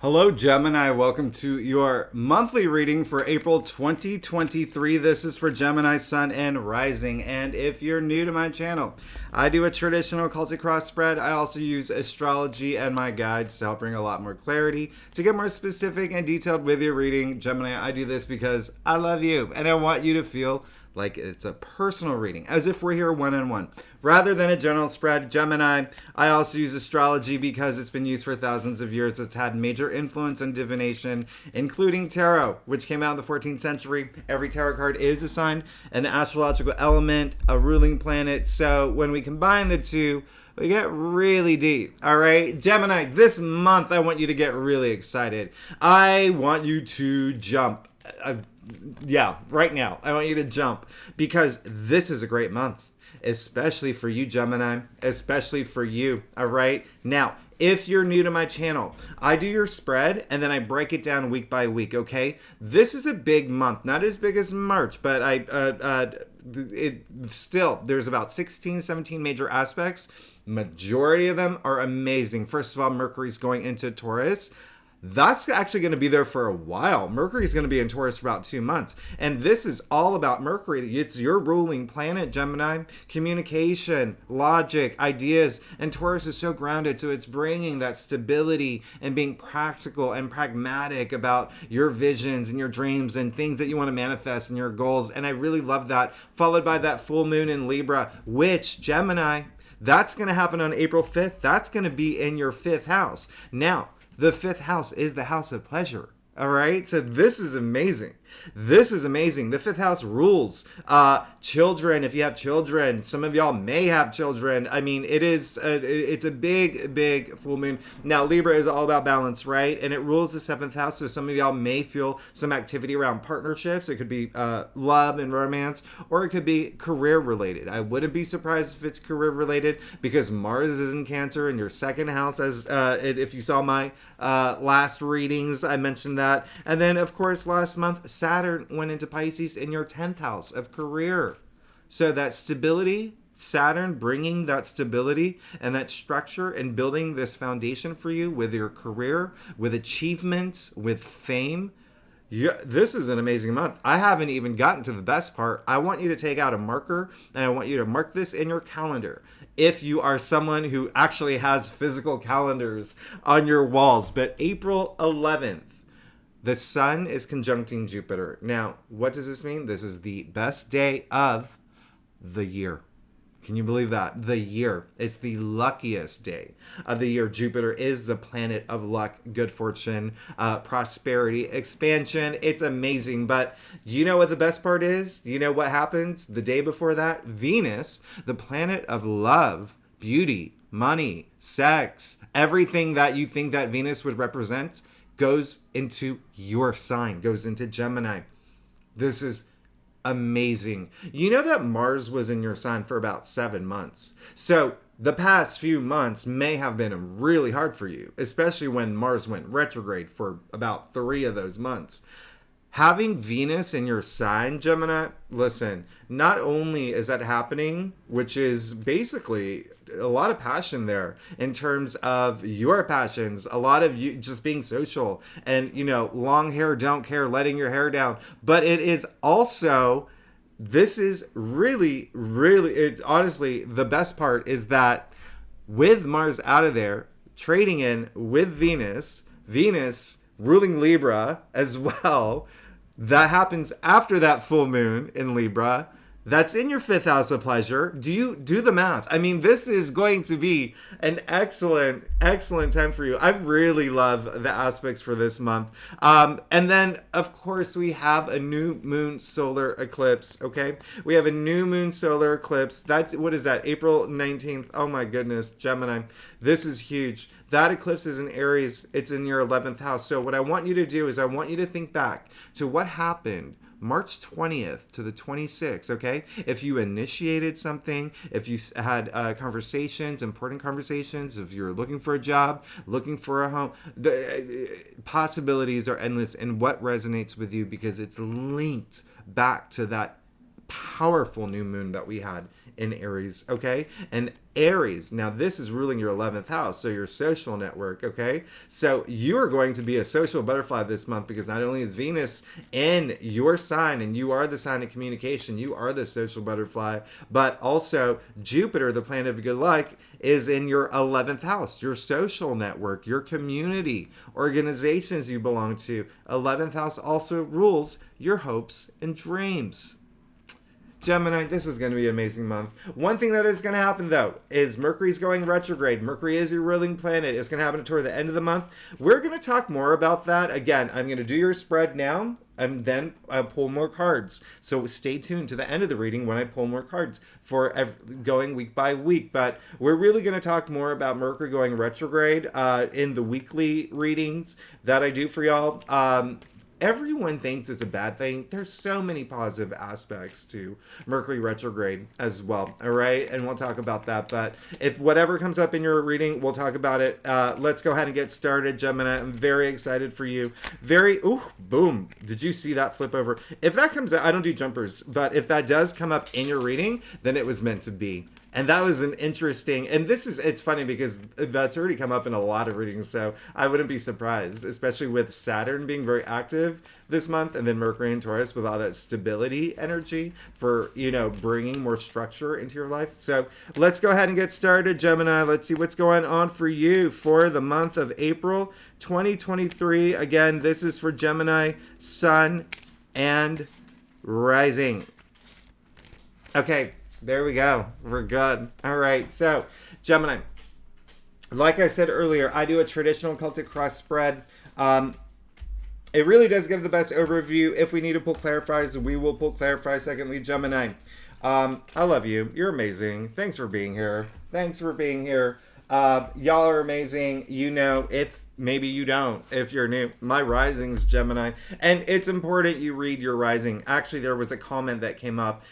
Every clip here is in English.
Hello, Gemini. Welcome to your monthly reading for April 2023. This is for Gemini, Sun, and Rising. And if you're new to my channel, I do a traditional Celtic cross spread. I also use astrology and my guides to help bring a lot more clarity, to get more specific and detailed with your reading. Gemini, I do this because I love you and I want you to feel like it's a personal reading, as if we're here one-on-one, rather than a general spread. Gemini, I also use astrology because it's been used for thousands of years. It's had major influence on divination, including tarot, which came out in the 14th century. Every tarot card is assigned an astrological element, a ruling planet. So when we combine the two, we get really deep. All right, Gemini, this month I want you to get really excited. I want you to jump. Right now, I want you to jump because this is a great month, especially for you, Gemini, especially for you. All right. Now, if you're new to my channel, I do your spread and then I break it down week by week. Okay. This is a big month, not as big as March, but there's about 16, 17 major aspects. Majority of them are amazing. First of all, Mercury's going into Taurus. That's actually going to be there for a while. Mercury is going to be in Taurus for about 2 months. And this is all about Mercury. It's your ruling planet, Gemini. Communication, logic, ideas. And Taurus is so grounded. So it's bringing that stability and being practical and pragmatic about your visions and your dreams and things that you want to manifest and your goals. And I really love that. Followed by that full moon in Libra, which, Gemini, that's going to happen on April 5th. That's going to be in your 5th house. Now, the 5th house is the house of pleasure. All right. So this is amazing. This is amazing. The 5th house rules children. If you have children, some of y'all may have children. I mean, it's a big full moon. Now, Libra is all about balance, right? And it rules the 7th house. So some of y'all may feel some activity around partnerships. It could be love and romance, or it could be career related. I wouldn't be surprised if it's career related because Mars is in Cancer in your 2nd house. As if you saw my last readings, I mentioned that. And then, of course, last month, Saturn went into Pisces in your 10th house of career. So that stability, Saturn bringing that stability and that structure and building this foundation for you with your career, with achievements, with fame. This is an amazing month. I haven't even gotten to the best part. I want you to take out a marker and I want you to mark this in your calendar. If you are someone who actually has physical calendars on your walls. But April 11th, the sun is conjuncting Jupiter. Now, what does this mean? This is the best day of the year. Can you believe that? The year. It's the luckiest day of the year. Jupiter is the planet of luck, good fortune, prosperity, expansion. It's amazing. But you know what the best part is? You know what happens the day before that? Venus, the planet of love, beauty, money, sex, everything that you think that Venus would represent goes into your sign, goes into Gemini. This is amazing. You know that Mars was in your sign for about 7 months. So the past few months may have been really hard for you, especially when Mars went retrograde for about 3 of those months. Having Venus in your sign, Gemini, listen, not only is that happening, which is basically a lot of passion there in terms of your passions, a lot of you just being social and, long hair, don't care, letting your hair down. But it is also, this is really, it's honestly, the best part is that with Mars out of there, trading in with Venus ruling Libra as well. That happens after that full moon in Libra. That's in your 5th house of pleasure. Do the math? I mean, this is going to be an excellent time for you. I really love the aspects for this month. And then, of course, we have a new moon solar eclipse, okay? We have a new moon solar eclipse. What is that? April 19th. Oh my goodness, Gemini. This is huge. That eclipse is in Aries. It's in your 11th house. So what I want you to do is I want you to think back to what happened March 20th to the 26th, okay? If you initiated something, if you had conversations, important conversations, if you're looking for a job, looking for a home, the possibilities are endless and what resonates with you because it's linked back to that powerful new moon that we had in Aries, okay? And Aries, now this is ruling your 11th house, so your social network, okay? So you are going to be a social butterfly this month because not only is Venus in your sign, and you are the sign of communication, you are the social butterfly, but also Jupiter, the planet of good luck, is in your 11th house, your social network, your community, organizations you belong to. 11th house also rules your hopes and dreams. Gemini, this is going to be an amazing month. One thing that is going to happen, though, is Mercury's going retrograde. Mercury is your ruling planet. It's going to happen toward the end of the month. We're going to talk more about that. Again, I'm going to do your spread now, and then I'll pull more cards. So stay tuned to the end of the reading when I pull more cards for going week by week. But we're really going to talk more about Mercury going retrograde in the weekly readings that I do for y'all. Everyone thinks it's a bad thing. There's so many positive aspects to Mercury retrograde as well. All right. And we'll talk about that. But if whatever comes up in your reading, we'll talk about it. Let's go ahead and get started, Gemini. I'm very excited for you. Boom. Did you see that flip over? If that comes out, I don't do jumpers, but if that does come up in your reading, then it was meant to be. And that was an interesting, and it's funny because that's already come up in a lot of readings, so I wouldn't be surprised, especially with Saturn being very active this month, and then Mercury and Taurus with all that stability energy for, bringing more structure into your life. So let's go ahead and get started, Gemini. Let's see what's going on for you for the month of April 2023. Again, this is for Gemini, Sun, and Rising. Okay. There we go. We're good. All right. So, Gemini, like I said earlier, I do a traditional Celtic cross spread. It really does give the best overview. If we need to pull clarifiers, we will pull clarifiers. Secondly, Gemini, I love you. You're amazing. Thanks for being here. Y'all are amazing. If maybe you don't, if you're new, my rising's Gemini, and it's important you read your rising. Actually, there was a comment that came up,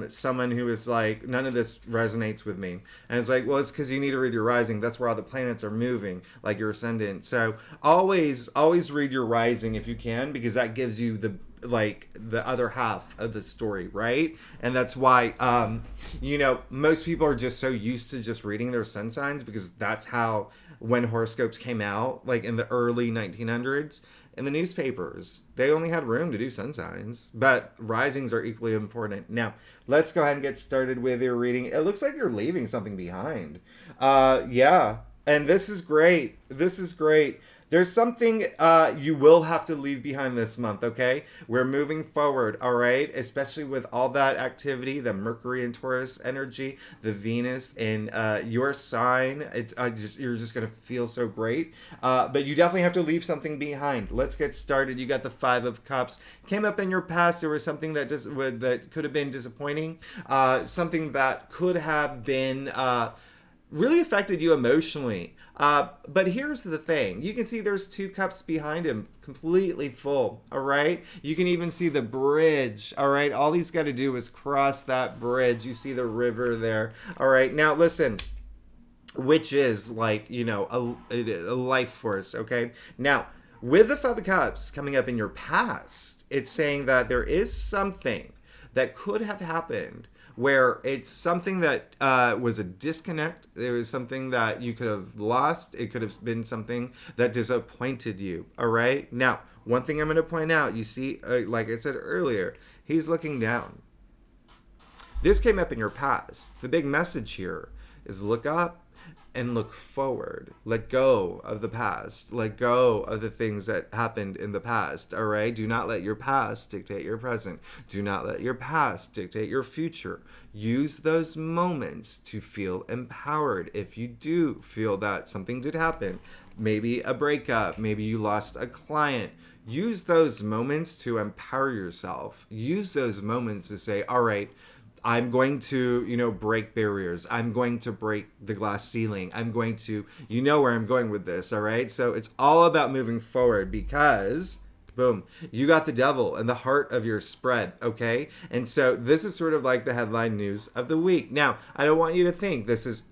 someone who was like, none of this resonates with me, and it's like, well, it's because you need to read your rising. That's where all the planets are moving, like your ascendant. So always read your rising if you can, because that gives you the other half of the story, right? And that's why most people are just so used to just reading their sun signs, because that's how, when horoscopes came out, like in the early 1900s, in the newspapers, they only had room to do sun signs, but risings are equally important. Now, let's go ahead and get started with your reading. It looks like you're leaving something behind. Yeah, and this is great. There's something you will have to leave behind this month, okay? We're moving forward, all right? Especially with all that activity, the Mercury and Taurus energy, the Venus in your sign. You're just going to feel so great. But you definitely have to leave something behind. Let's get started. You got the Five of Cups. Came up in your past. There was something that could have been disappointing. Something that could have been really affected you emotionally. But here's the thing. You can see there's two cups behind him, completely full, all right? You can even see the bridge, all right? All he's got to do is cross that bridge. You see the river there, all right? Now, listen, which is like, a life force, okay? Now, with the Five of Cups coming up in your past, it's saying that there is something that could have happened where it's something that was a disconnect. There was something that you could have lost. It could have been something that disappointed you, all right? Now, one thing I'm going to point out, you see, like I said earlier, he's looking down. This came up in your past. The big message here is look up and look forward. Let go of the past. Let go of the things that happened in the past, all right? Do not let your past dictate your present. Do not let your past dictate your future. Use those moments to feel empowered. If you do feel that something did happen, maybe a breakup, maybe you lost a client, use those moments to empower yourself. Use those moments to say, all right, I'm going to, break barriers. I'm going to break the glass ceiling. I'm going to, where I'm going with this, all right? So it's all about moving forward because, boom, you got the devil in the heart of your spread, okay? And so this is sort of like the headline news of the week. Now, I don't want you to think this is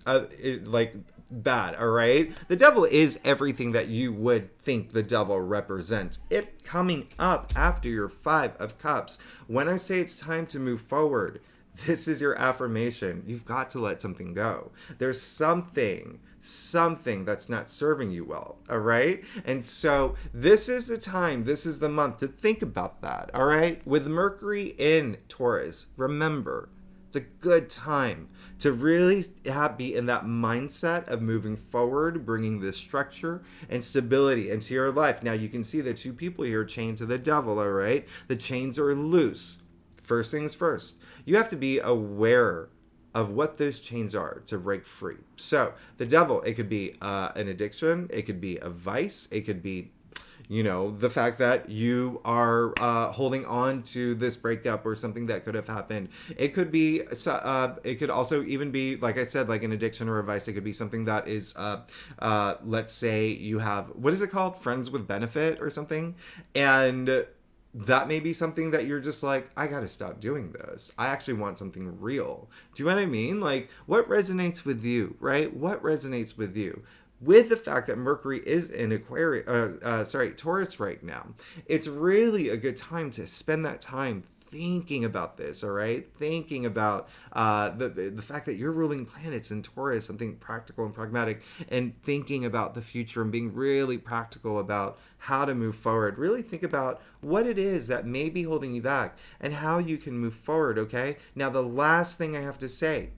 bad, all right? The devil is everything that you would think the devil represents. It coming up after your 5 of Cups. When I say it's time to move forward, this is your affirmation. You've got to let something go. There's something that's not serving you well, all right? And so this is the time, this is the month to think about that, all right? With Mercury in Taurus, remember, it's a good time to really be in that mindset of moving forward, bringing this structure and stability into your life. Now you can see the 2 people here chained to the devil, all right? The chains are loose. First things first, you have to be aware of what those chains are to break free. So the devil, it could be an addiction, it could be a vice, it could be, the fact that you are holding on to this breakup or something that could have happened. It could be, it could also even be, like I said, like an addiction or a vice. It could be something that is, let's say you have, what is it called? Friends with benefit or something. And that may be something that you're just like, I gotta stop doing this. I actually want something real. Do you know what I mean? Like, what resonates with you, right? What resonates with you? With the fact that Mercury is in Taurus right now, it's really a good time to spend that time thinking about this, all right? Thinking about the fact that you're ruling planets in Taurus, something practical and pragmatic, and thinking about the future and being really practical about how to move forward. Really think about what it is that may be holding you back and how you can move forward, okay? Now, the last thing I have to say,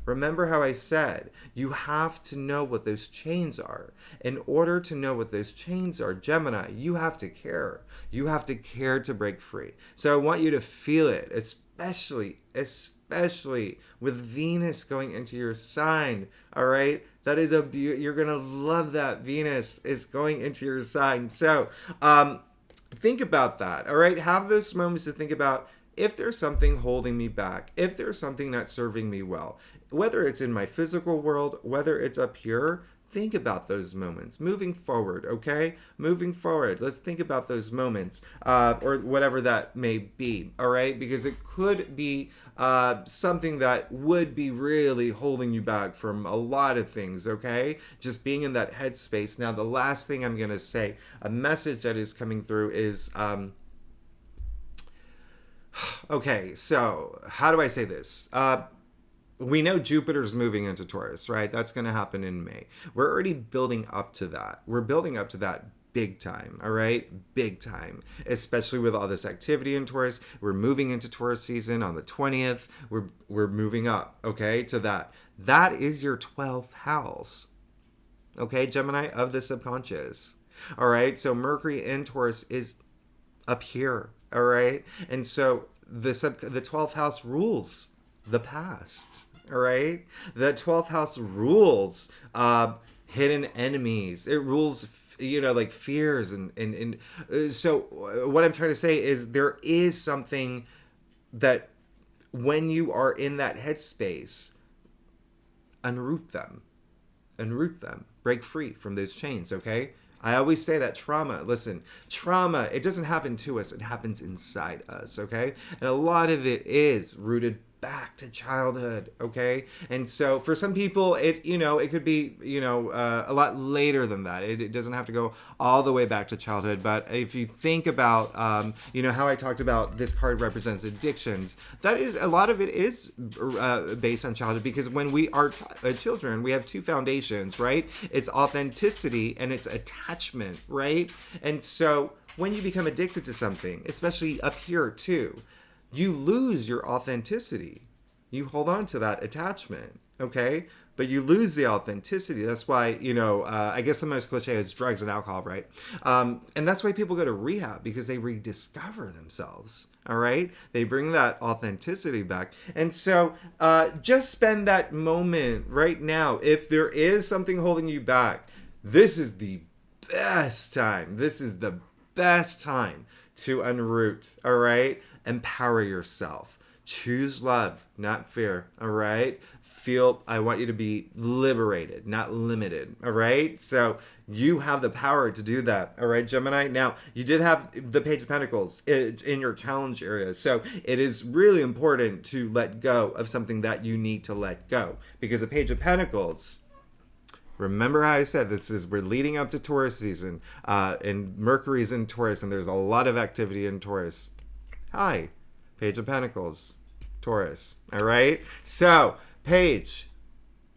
remember how I said you have to know what those chains are. In order to know what those chains are, Gemini, you have to care. You have to care to break free. So I want you to feel it, especially with Venus going into your sign, all right? That is you're going to love that Venus is going into your sign. So think about that, all right? Have those moments to think about if there's something holding me back, if there's something not serving me well, whether it's in my physical world, whether it's up here. Think about those moments moving forward, okay? Moving forward. Let's think about those moments or whatever that may be, all right? Because it could be something that would be really holding you back from a lot of things, okay? Just being in that headspace. Now, the last thing I'm going to say, a message that is coming through is... okay, so how do I say this? We know Jupiter's moving into Taurus, right? That's going to happen in May. We're already building up to that. We're building up to that big time, all right? Big time, especially with all this activity in Taurus. We're moving into Taurus season on the 20th. We're moving up, okay, to that. That is your 12th house, okay, Gemini, of the subconscious, all right? So Mercury in Taurus is up here, all right? And so the 12th house rules the past, all right? The 12th house rules hidden enemies. It rules, like fears. And so what I'm trying to say is there is something that when you are in that headspace, unroot them, break free from those chains, okay? I always say that trauma, it doesn't happen to us, it happens inside us, okay? And a lot of it is rooted back to childhood, okay? And so for some people, it could be, a lot later than that. It doesn't have to go all the way back to childhood. But if you think about, how I talked about this card represents addictions, that is, a lot of it is based on childhood, because when we are children, we have 2 foundations, right? It's authenticity and it's attachment, right? And so when you become addicted to something, especially up here too, you lose your authenticity. You hold on to that attachment, okay? But you lose the authenticity. That's why, I guess the most cliche is drugs and alcohol, right? And that's why people go to rehab, because they rediscover themselves, all right? They bring that authenticity back. And so just spend that moment right now. If there is something holding you back, this is the best time. This is the best time to unroot, all right? Empower yourself. Choose love, not fear, all right? I want you to be liberated, not limited, all right? So you have the power to do that, all right, Gemini? Now, you did have the Page of Pentacles in your challenge area, so it is really important to let go of something that you need to let go, because the Page of Pentacles Remember how I said we're leading up to Taurus season, and Mercury's in Taurus, and there's a lot of activity in Taurus. Hi, Page of Pentacles, Taurus. All right. So Page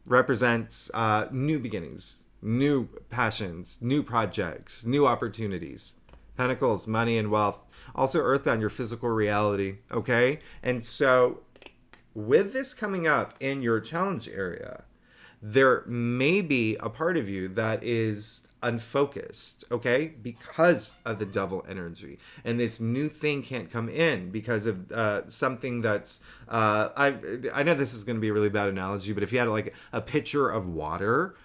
represents new beginnings, new passions, new projects, new opportunities. Pentacles, money and wealth. Also earthbound, your physical reality. Okay. And so with this coming up in your challenge area, there may be a part of you that is unfocused, okay, because of the devil energy, and this new thing can't come in because of something that's I know this is going to be a really bad analogy, but if you had like a pitcher of water,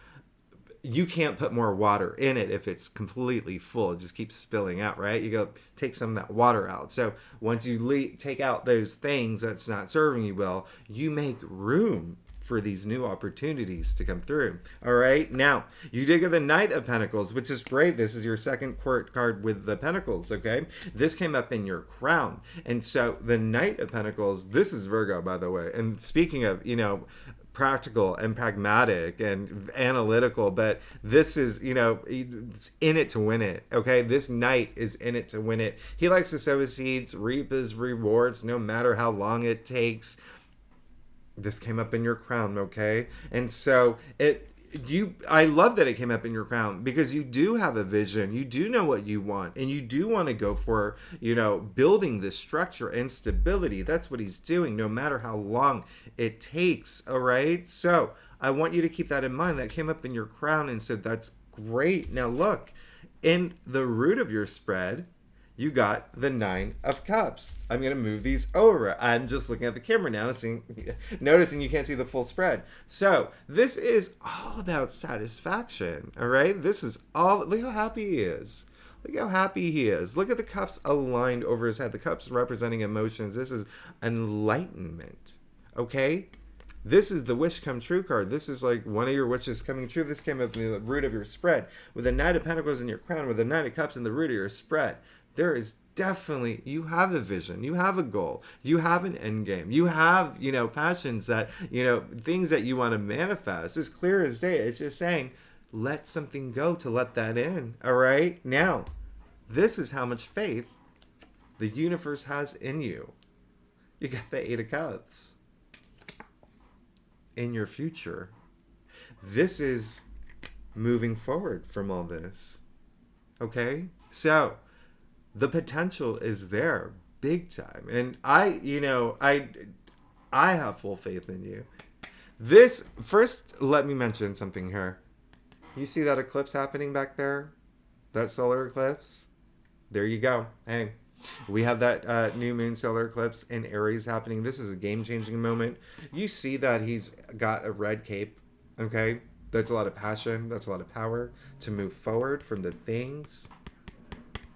you can't put more water in it if it's completely full. It just keeps spilling out, right? You go take some of that water out. So once you take out those things that's not serving you well, you make room for these new opportunities to come through. All right. Now, you did get the Knight of Pentacles, which is great. This is your second court card with the Pentacles. Okay. This came up in your crown. And so the Knight of Pentacles, this is Virgo, by the way. And speaking of, practical and pragmatic and analytical, but this is, it's in it to win it. Okay. This knight is in it to win it. He likes to sow his seeds, reap his rewards, no matter how long it takes. This came up in your crown, okay? And so I love that it came up in your crown, because you do have a vision. You do know what you want, and you do want to go for, building this structure and stability. That's what he's doing, no matter how long it takes, all right? So I want you to keep that in mind. That came up in your crown, and so that's great. Now look, in the root of your spread, you got the 9 of Cups. I'm going to move these over. I'm just looking at the camera now, noticing you can't see the full spread. So this is all about satisfaction, all right? This is all, look how happy he is. Look how happy he is. Look at the cups aligned over his head. The cups representing emotions. This is enlightenment, okay? This is the wish come true card. This is like one of your wishes coming true. This came up in the root of your spread. With the Knight of Pentacles in your crown, with the Knight of Cups in the root of your spread. There is definitely, you have a vision, you have a goal, you have an end game, you have, passions that, things that you want to manifest. It's clear as day. It's just saying, let something go to let that in. All right. Now, this is how much faith the universe has in you. You got the 8 of Cups in your future. This is moving forward from all this. Okay. So, the potential is there big time. And I have full faith in you. This, first, let me mention something here. You see that eclipse happening back there? That solar eclipse? There you go. Hey, we have that new moon solar eclipse in Aries happening. This is a game-changing moment. You see that he's got a red cape, okay? That's a lot of passion. That's a lot of power to move forward from the things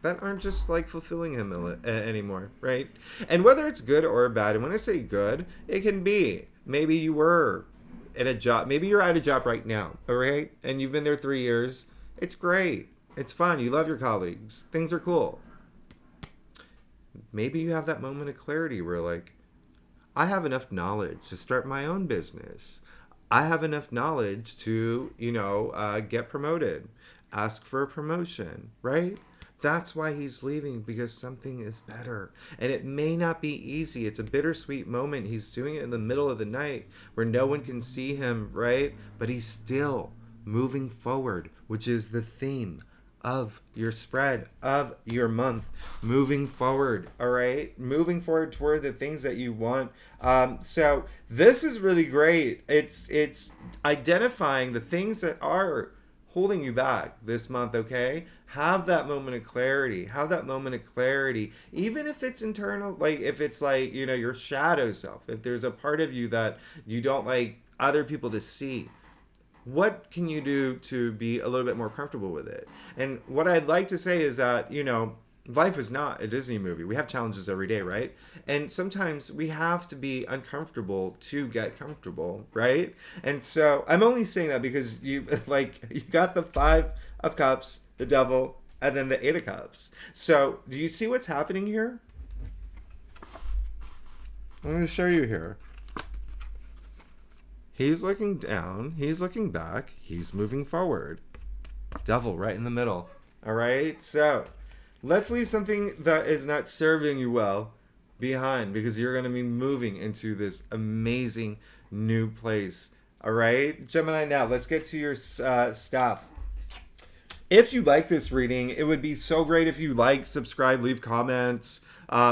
that aren't just like fulfilling him anymore, right? And whether it's good or bad, and when I say good, it can be, maybe you were at a job, maybe you're at a job right now, all right? And you've been there 3 years. It's great. It's fun. You love your colleagues. Things are cool. Maybe you have that moment of clarity where like, I have enough knowledge to start my own business. I have enough knowledge to, get promoted, ask for a promotion, right? That's why he's leaving, because something is better. And it may not be easy. It's a bittersweet moment. He's doing it in the middle of the night where no one can see him, right? But he's still moving forward, which is the theme of your spread, of your month. Moving forward, all right? Moving forward toward the things that you want. So this is really great. It's identifying the things that are holding you back this month, okay? Have that moment of clarity. Have that moment of clarity. Even if it's internal, like if it's like, your shadow self, if there's a part of you that you don't like other people to see, what can you do to be a little bit more comfortable with it? And what I'd like to say is that, life is not a Disney movie. We have challenges every day, right? And sometimes we have to be uncomfortable to get comfortable, right? And so I'm only saying that because you got the 5 of Cups, the Devil, and then the 8 of Cups. So do you see what's happening here? I'm going to show you here. He's looking down. He's looking back. He's moving forward. Devil right in the middle. All right? So, let's leave something that is not serving you well behind, because you're going to be moving into this amazing new place. All right? Gemini, now let's get to your stuff. If you like this reading, it would be so great if you like, subscribe, leave comments.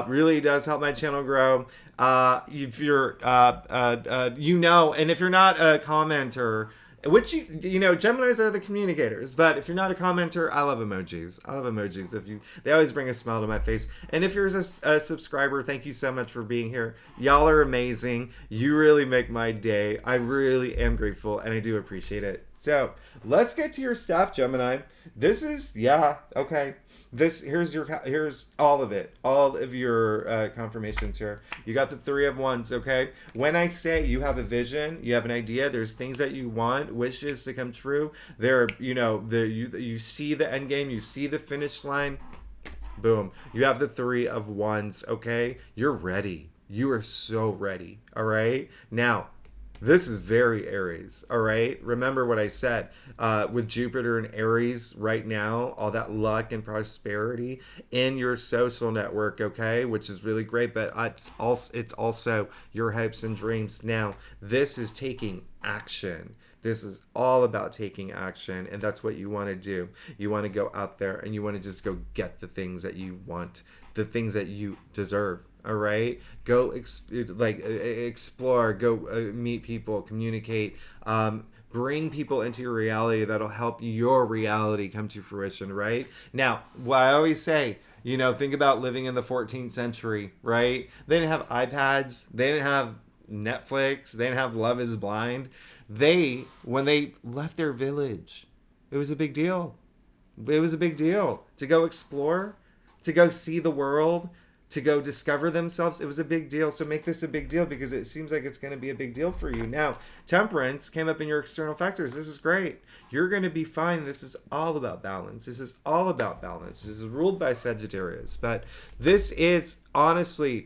Really does help my channel grow. If you're, and if you're not a commenter, which Geminis are the communicators, but if you're not a commenter, I love emojis. I love emojis. They always bring a smile to my face. And if you're a subscriber, thank you so much for being here. Y'all are amazing. You really make my day. I really am grateful, and I do appreciate it. So let's get to your stuff, Gemini. This is, okay. Here's all of it, all of your confirmations here. You got the 3 of Wands, okay? When I say you have a vision, you have an idea, there's things that you want, wishes to come true. You see the end game, you see the finish line. Boom. You have the 3 of Wands, okay? You're ready. You are so ready, all right? Now, this is very Aries, all right? Remember what I said. With Jupiter and Aries right now, all that luck and prosperity in your social network, okay? Which is really great, but it's also your hopes and dreams. Now, this is taking action. This is all about taking action, and that's what you want to do. You want to go out there and you want to just go get the things that you want, the things that you deserve. All right, go explore, go meet people, communicate, bring people into your reality that'll help your reality come to fruition. Right now, what I always say, think about living in the 14th century. Right, they didn't have iPads, they didn't have Netflix, they didn't have Love Is Blind. When they left their village, it was a big deal. It was a big deal to go explore, to go see the world, to go discover themselves. It was a big deal. So make this a big deal, because it seems like it's going to be a big deal for you. Now, Temperance came up in your external factors. This is great. You're going to be fine. This is all about balance. This is all about balance. This is ruled by Sagittarius. But this is honestly,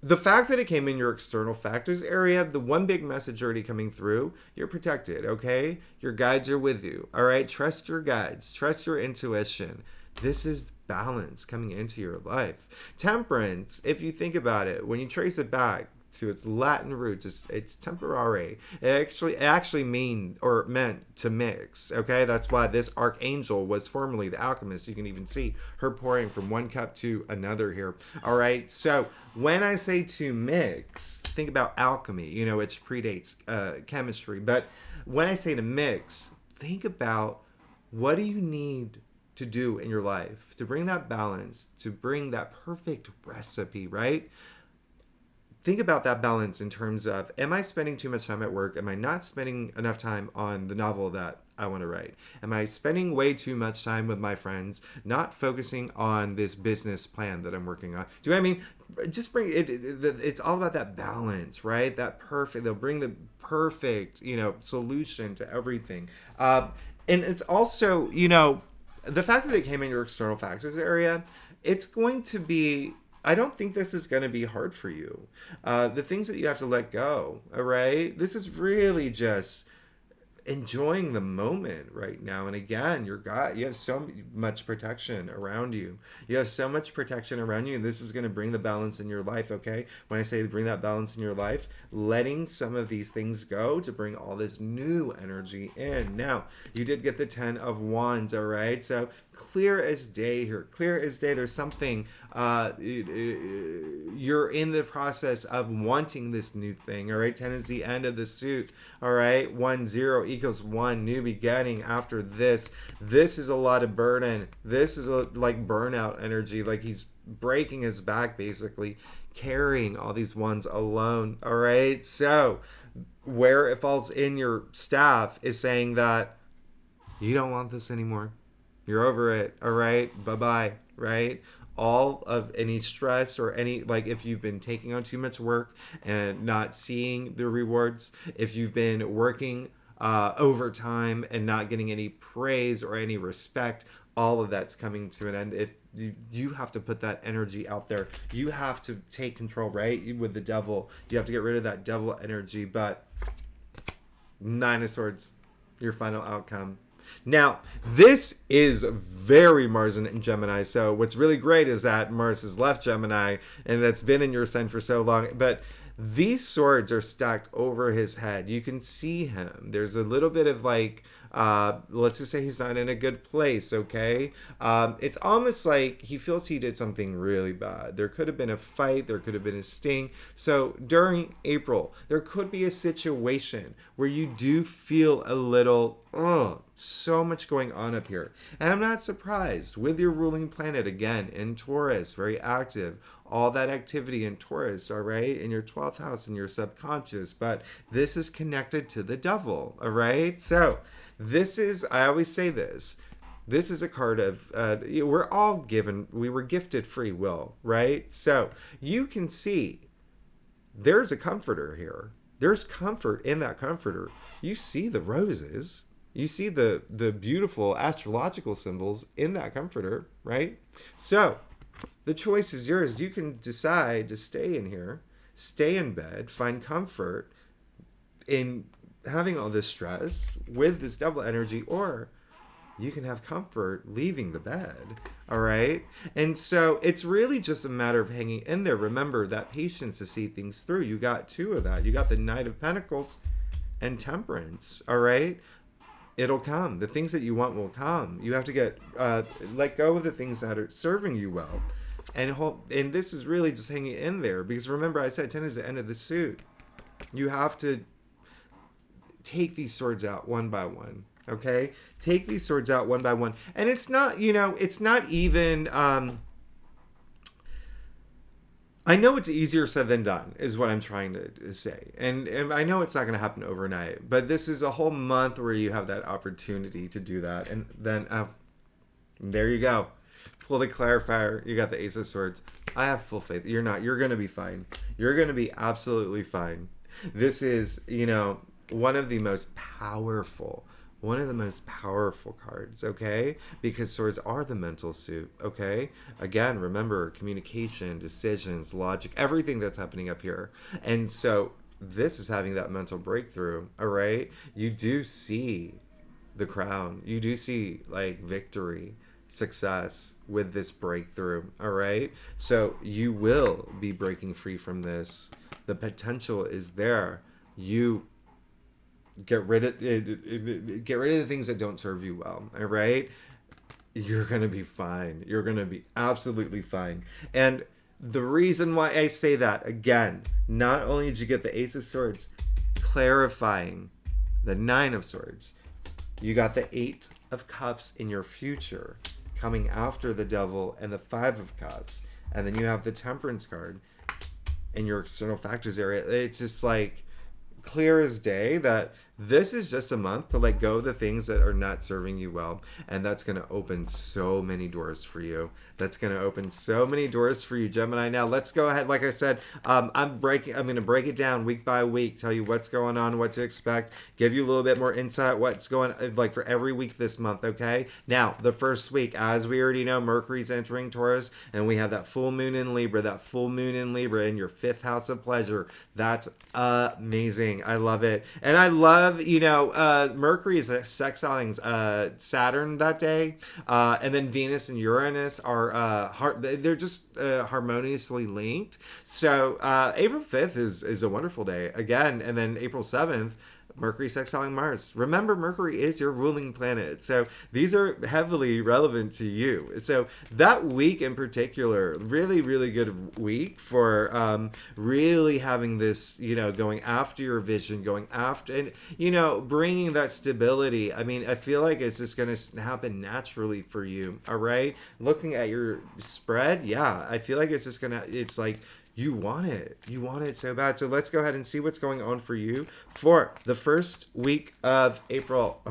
the fact that it came in your external factors area, the one big message already coming through, you're protected, okay? Your guides are with you, all right? Trust your guides. Trust your intuition. This is balance coming into your life. Temperance, if you think about it, when you trace it back to its Latin roots, it's temporary. It actually meant to mix. Okay, that's why this archangel was formerly the alchemist. You can even see her pouring from one cup to another here. All right, so when I say to mix, think about alchemy, which predates chemistry. But when I say to mix, think about, what do you need to do in your life to bring that balance, to bring that perfect recipe, right? Think about that balance in terms of, am I spending too much time at work? Am I not spending enough time on the novel that I want to write? Am I spending way too much time with my friends, not focusing on this business plan that I'm working on? Do you know what I mean? Just bring it. It's all about that balance, right? They'll bring the perfect, solution to everything. And it's also, the fact that it came in your external factors area, it's going to be, I don't think this is going to be hard for you. The things that you have to let go, all right? This is really just enjoying the moment right now. And again, you have so much protection around you. You have so much protection around you, and this is going to bring the balance in your life, okay? When I say bring that balance in your life, letting some of these things go to bring all this new energy in. Now, you did get the 10 of Wands, all right? So clear as day here. Clear as day. There's something, you're in the process of wanting this new thing, all right? 10 is the end of the suit, all right? 1, 0 equals 1, new beginning after this. This is a lot of burden. This is like burnout energy, like he's breaking his back, basically, carrying all these ones alone, all right? So where it falls in your staff is saying that you don't want this anymore. You're over it, all right? Bye-bye, right? All of any stress or any, like if you've been taking on too much work and not seeing the rewards, if you've been working overtime and not getting any praise or any respect, all of that's coming to an end. If you have to put that energy out there, you have to take control, right? With the devil, you have to get rid of that devil energy. But Nine of Swords, your final outcome. Now, this is very Mars in Gemini. So what's really great is that Mars has left Gemini and that's been in your sign for so long. But these swords are stacked over his head. You can see him. There's a little bit of like, let's just say he's not in a good place, okay? It's almost like he feels he did something really bad. There could have been a fight. There could have been a sting. So during April, there could be a situation where you do feel a little, so much going on up here. And I'm not surprised with your ruling planet, again, in Taurus, very active. All that activity in Taurus, all right, in your 12th house, in your subconscious. But this is connected to the devil, all right? So this is, I always say this is a card of, we're all given, we were gifted free will, right? So you can see there's a comforter here. There's comfort in that comforter. You see the roses. You see the beautiful astrological symbols in that comforter, right? So the choice is yours. You can decide to stay in here, stay in bed, find comfort in having all this stress with this devil energy, or you can have comfort leaving the bed, all right? And so it's really just a matter of hanging in there. Remember that patience to see things through. You got two of that. You got the Knight of Pentacles and Temperance, all right? It'll come. The things that you want will come. You have to let go of the things that are serving you well. And this is really just hanging in there. Because remember, I said 10 is the end of the suit. You have to take these swords out one by one. Okay? Take these swords out one by one. And it's not, it's not even... I know it's easier said than done, is what I'm trying to say. And I know it's not going to happen overnight. But this is a whole month where you have that opportunity to do that. And then, there you go. Pull the clarifier. You got the Ace of Swords. I have full faith. You're not. You're going to be fine. You're going to be absolutely fine. This is, one of the most powerful cards, okay? Because swords are the mental suit, okay? Again, remember, communication, decisions, logic, everything that's happening up here. And so this is having that mental breakthrough, all right? You do see the crown. You do see, like, victory, success with this breakthrough, all right? So you will be breaking free from this. The potential is there. You get rid of the things that don't serve you well, all right? You're going to be fine. You're going to be absolutely fine. And the reason why I say that, again, not only did you get the Ace of Swords, clarifying the Nine of Swords, you got the Eight of Cups in your future coming after the Devil and the Five of Cups. And then you have the Temperance card in your external factors area. It's just like clear as day that this is just a month to let go of the things that are not serving you well, and that's going to open so many doors for you. That's going to open so many doors for you, Gemini. Now let's go ahead. Like I said, I'm going to break it down week by week, tell you what's going on, what to expect, give you a little bit more insight, what's going like for every week this month. Okay. Now the first week, as we already know, Mercury's entering Taurus, and we have that full moon in Libra. That full moon in Libra in your 5th house of pleasure. That's amazing. I love it, and I love Mercury is sextiling Saturn that day, and then Venus and Uranus are they're just harmoniously linked. So April 5th is a wonderful day again, and then April 7th, Mercury sextiling Mars. Remember, Mercury is your ruling planet. So these are heavily relevant to you. So that week in particular, really, really good week for really having this, going after your vision, going after, and, bringing that stability. I mean, I feel like it's just going to happen naturally for you. All right. Looking at your spread. Yeah. I feel like it's just going to, it's like, you want it. You want it so bad. So let's go ahead and see what's going on for you for the first week of April.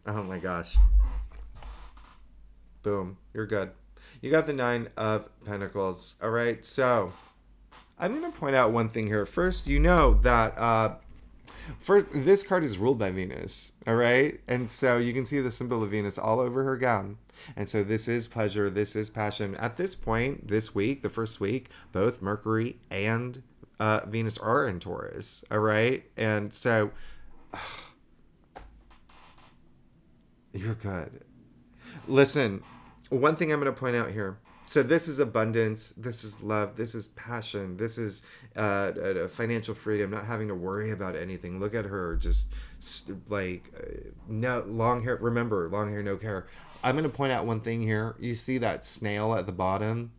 Oh my gosh. Boom. You're good. You got the 9 of Pentacles. All right. So I'm going to point out one thing here. First, that this card is ruled by Venus. All right. And so you can see the symbol of Venus all over her gown. And so this is pleasure, this is passion. At this point, this week, the first week, both Mercury and Venus are in Taurus, all right? And so You're good. Listen, one thing I'm going to point out here. So this is abundance. This is love. This is passion. This is financial freedom. Not having to worry about anything. Look at her, just no long hair. Remember, long hair, no care. I'm going to point out one thing here. You see that snail at the bottom?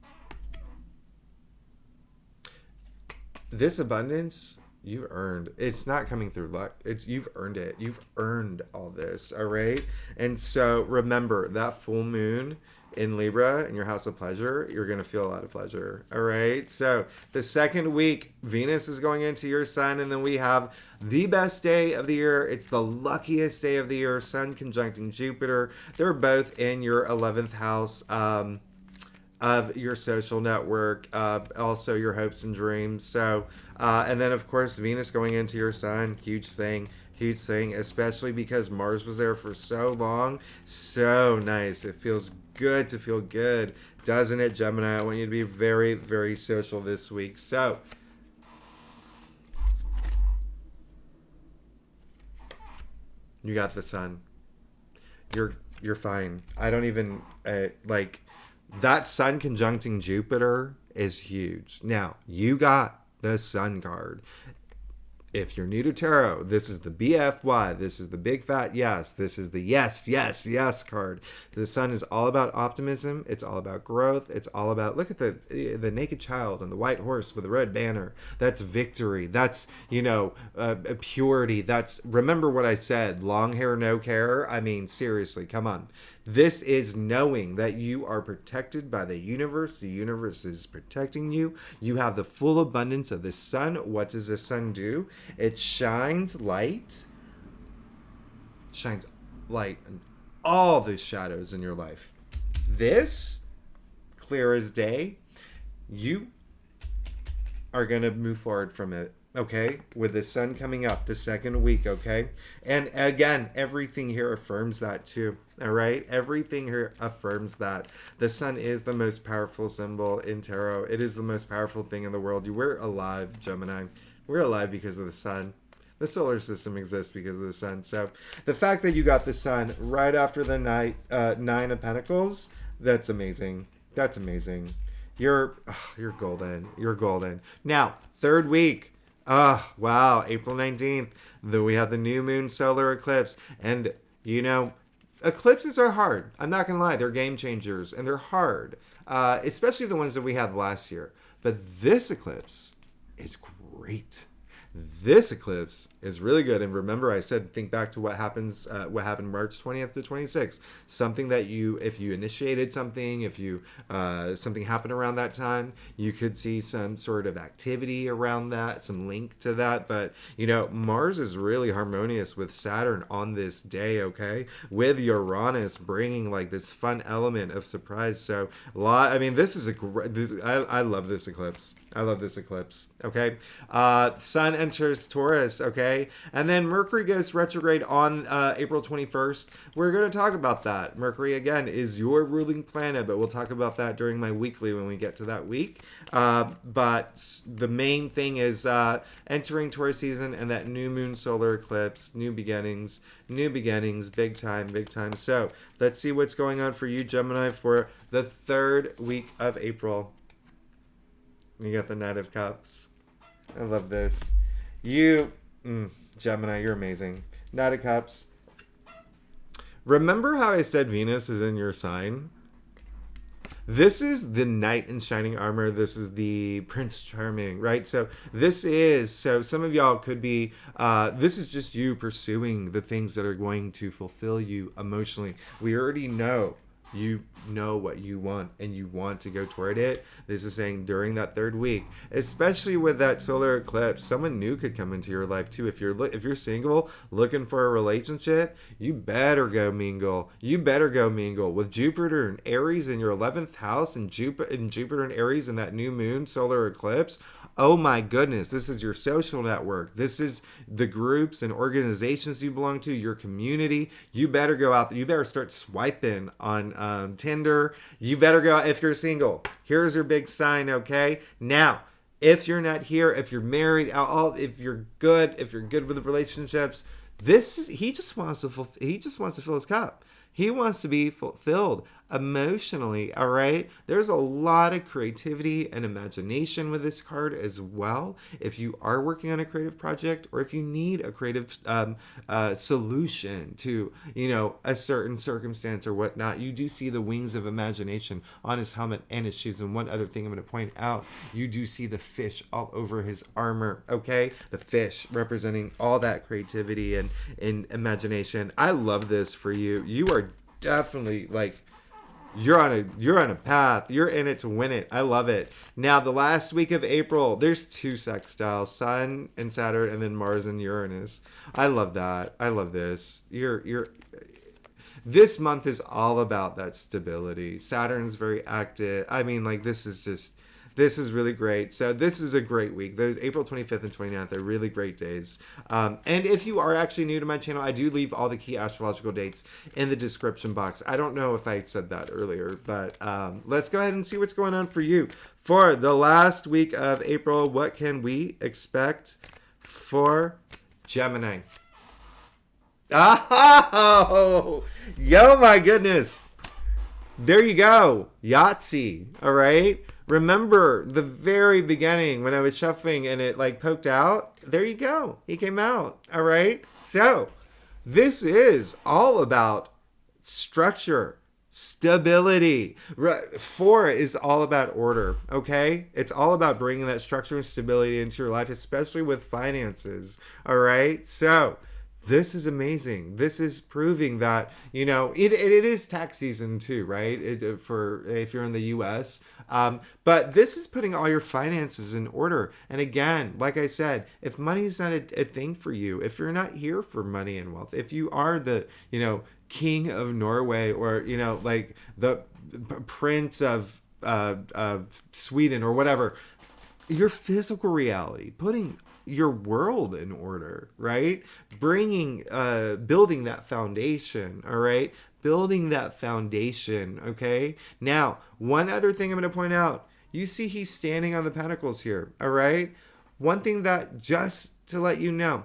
This abundance you've earned. It's not coming through luck. It's you've earned it. You've earned all this. All right. And so remember that full moon in Libra in your house of pleasure, you're going to feel a lot of pleasure. All right. So the second week, Venus is going into your sun, and then we have the best day of the year. It's the luckiest day of the year. Sun conjuncting Jupiter. They're both in your 11th house. Of your social network, also your hopes and dreams. So, and then of course Venus going into your sign, huge thing, especially because Mars was there for so long. So nice. It feels good to feel good, doesn't it, Gemini? I want you to be very, very social this week. So, you got the sun. You're fine. I don't even like. That sun conjuncting Jupiter is huge. Now, you got the sun card. If you're new to tarot, this is the BFY. This is the big fat yes. This is the yes, yes, yes card. The sun is all about optimism. It's all about growth. It's all about, look at the naked child on the white horse with a red banner. That's victory. That's, purity. That's, remember what I said, long hair, no care. I mean, seriously, come on. This is knowing that you are protected by the universe. The universe is protecting you. You have the full abundance of the sun. What does the sun do? It shines light on all the shadows in your life. This, clear as day, you are going to move forward from it. Okay, with the sun coming up the second week, okay? And again, everything here affirms that too, all right? Everything here affirms that. The sun is the most powerful symbol in tarot. It is the most powerful thing in the world. We're alive, Gemini. We're alive because of the sun. The solar system exists because of the sun. So the fact that you got the sun right after the Nine of Pentacles, that's amazing. That's amazing. You're golden. You're golden. Now, third week. Wow, April 19th, we have the new moon solar eclipse. And, eclipses are hard. I'm not going to lie. They're game changers, and they're hard, especially the ones that we had last year. But this eclipse is great. This eclipse is really good. And remember, I said, think back to what happened March 20th to 26th. Something that if you initiated something, if you, something happened around that time, you could see some sort of activity around that, some link to that. But, Mars is really harmonious with Saturn on this day, okay? With Uranus bringing like this fun element of surprise. So, this is I love this eclipse. I love this eclipse, okay? Sun enters Taurus, okay? And then Mercury goes retrograde on April 21st. We're going to talk about that. Mercury, again, is your ruling planet, but we'll talk about that during my weekly when we get to that week. But the main thing is entering Taurus season and that new moon solar eclipse, new beginnings, big time, big time. So let's see what's going on for you, Gemini, for the third week of April. You got the Knight of Cups. I love this. Gemini, you're amazing. Knight of Cups. Remember how I said Venus is in your sign? This is the knight in shining armor. This is the Prince Charming, right? So some of y'all could be, this is just you pursuing the things that are going to fulfill you emotionally. We already know. You know what you want and you want to go toward it. This is saying during that third week, especially with that solar eclipse, someone new could come into your life too. If you're single, looking for a relationship, you better go mingle. You better go mingle with Jupiter and Aries in your 11th house, and Jupiter and Aries in that new moon solar eclipse. Oh my goodness, this is your social network. This is the groups and organizations you belong to, your community. You better go out there. You better start swiping on Tinder. You better go out if you're single. Here's your big sign, okay? Now, if you're not here, if you're married, if you're good with relationships, He just wants to fill his cup. He wants to be fulfilled emotionally, all right? There's a lot of creativity and imagination with this card as well. If you are working on a creative project, or if you need a creative solution to, a certain circumstance or whatnot, you do see the wings of imagination on his helmet and his shoes. And one other thing I'm going to point out, you do see the fish all over his armor, okay? The fish representing all that creativity and imagination. I love this for you. You are definitely you're on a path. You're in it to win it. I love it. Now, the last week of April, there's 2 sextiles, Sun and Saturn, and then Mars and Uranus. I love that. I love this. This month is all about that stability. Saturn's very active. I mean, this is really great. So this is a great week. Those April 25th and 29th are really great days. And if you are actually new to my channel, I do leave all the key astrological dates in the description box. I don't know if I said that earlier, but let's go ahead and see what's going on for you. For the last week of April, what can we expect for Gemini? Oh, yo, my goodness. There you go. Yahtzee. All right. Remember the very beginning when I was shuffling and it poked out? There you go. He came out. All right. So this is all about structure, stability. 4 is all about order. Okay. It's all about bringing that structure and stability into your life, especially with finances. All right. So this is amazing. This is proving that, it is tax season too, right? For if you're in the U.S. But this is putting all your finances in order. And again, like I said, if money's not a thing for you, if you're not here for money and wealth, if you are the, king of Norway, or, the prince of Sweden or whatever, your physical reality, putting your world in order, right? Building that foundation, all right? Building that foundation, okay? Now, one other thing I'm going to point out, you see he's standing on the pentacles here, all right? One thing that, just to let you know,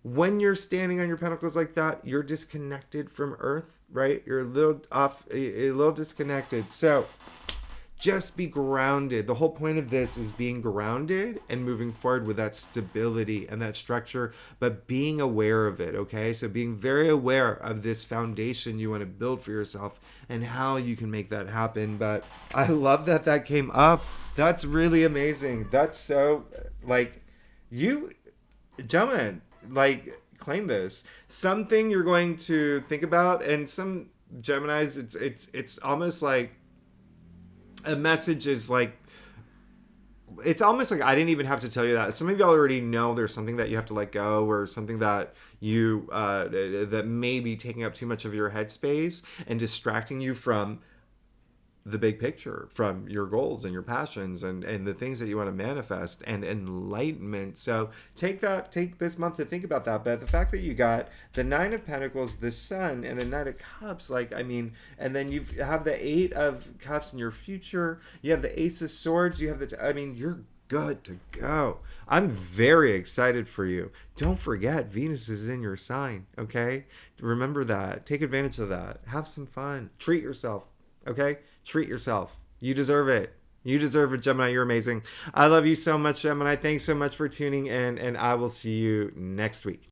when you're standing on your pentacles like that, you're disconnected from Earth, right? You're a little disconnected. So just be grounded. The whole point of this is being grounded and moving forward with that stability and that structure, but being aware of it, okay? So being very aware of this foundation you want to build for yourself and how you can make that happen. But I love that came up. That's really amazing. That's so, you, gentlemen, claim this. Something you're going to think about, and some Geminis, it's almost like a message is it's almost like I didn't even have to tell you that. Some of y'all already know there's something that you have to let go, or something that you that may be taking up too much of your headspace and distracting you from the big picture, from your goals and your passions and the things that you want to manifest and enlightenment. So take this month to think about that. But the fact that you got the 9 of Pentacles, the Sun, and the 9 of Cups, and then you have the 8 of Cups in your future. You have the Ace of Swords. You have you're good to go. I'm very excited for you. Don't forget, Venus is in your sign, okay? Remember that. Take advantage of that. Have some fun. Treat yourself, okay? Treat yourself. You deserve it. You deserve it, Gemini. You're amazing. I love you so much, Gemini. Thanks so much for tuning in, and I will see you next week.